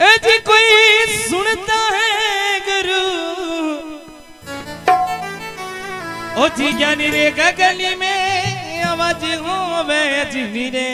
जी कोई सुनता है गुरु ओ जी ज्ञानी रे गगली में आवाज होवे जी रे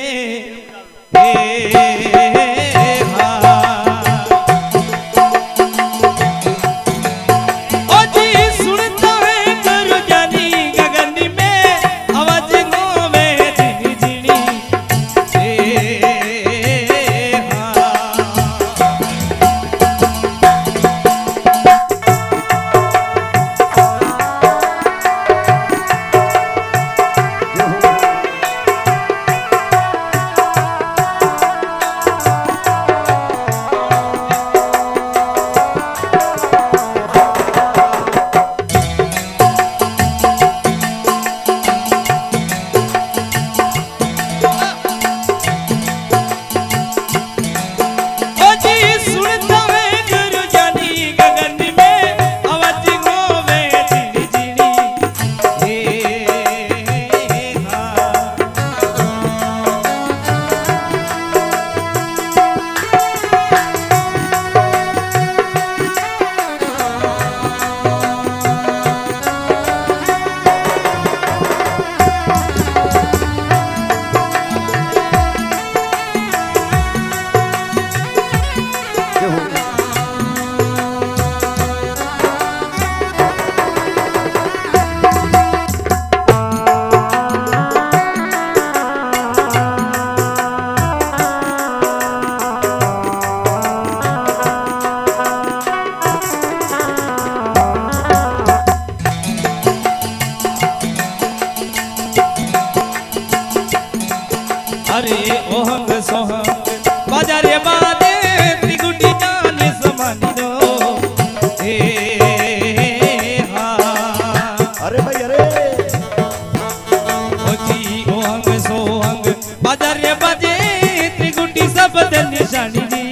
अरे ओहंग सोहंग बाजारे बादे त्रिगुटी जाने समान दो अरे भाई अरे ओ जी ओहंग सोहंग बाजारे बाजे त्रिगुटी सब निशानी दी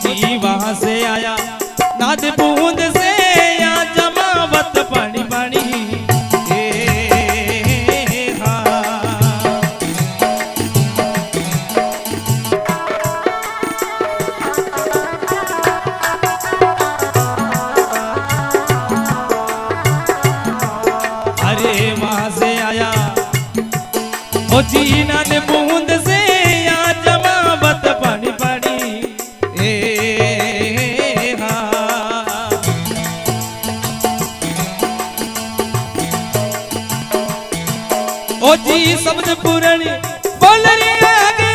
जी वहां से आया नाद बूंद से या जमावत पानी पानी अरे वहां से आया ओ जी नाद बूंद से या जमावत पानी पानी ओ जी शब्द पूरण बोल रे आगे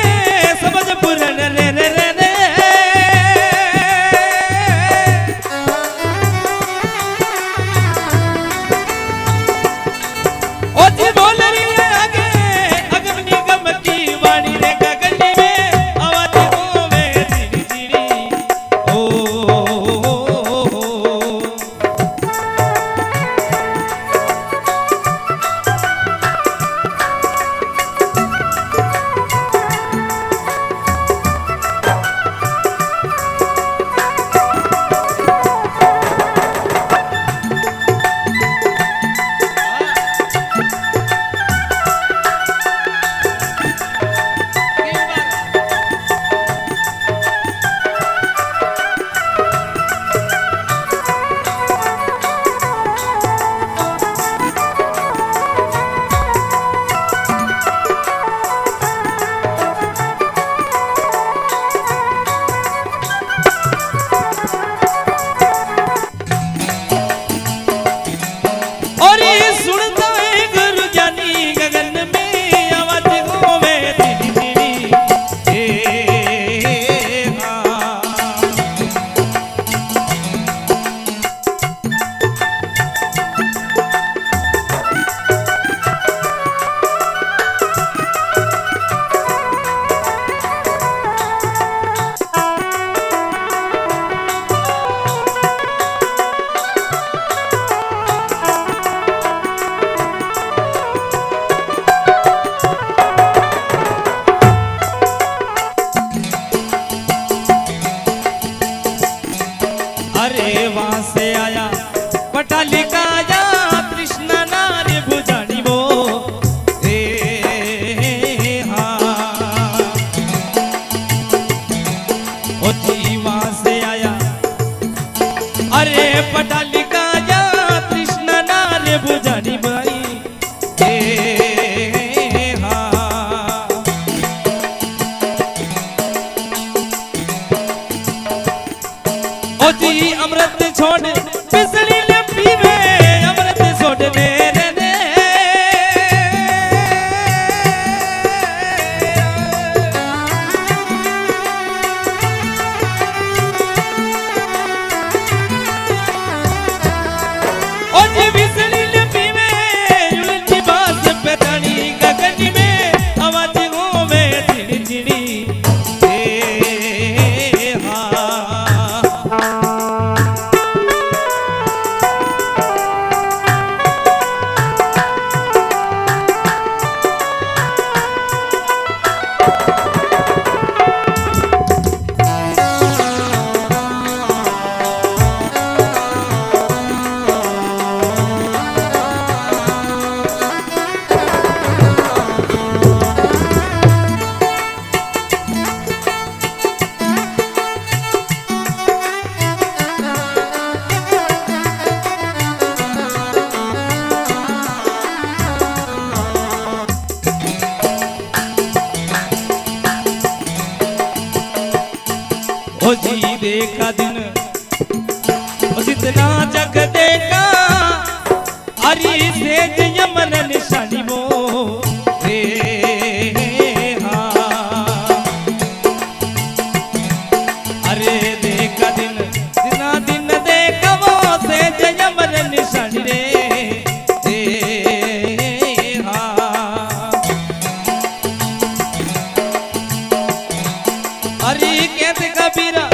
शब्द पूरण रे रे रे रे ओ जी बोल रे आगे अग्नि पटालिका या कृष्ण नारे बुझानी वो वहां से आया अरे पटालिका या कृष्ण नारे बुझानी भाई ओ जी अमृत छोड़ बिजली ले पीवे अमृत छोड़ने रे ओ जी बिजली ले पीवे उल्टी बात पे तनी गगन में आवाज होवे चिड़ी चिड़ी ओ जी देखा दिन जितना जग देखा हरी से यमन निशानी वो अरे देखा दिन जितना दिन देखा वो से यमन निशानी रे अरे कहते कबीरा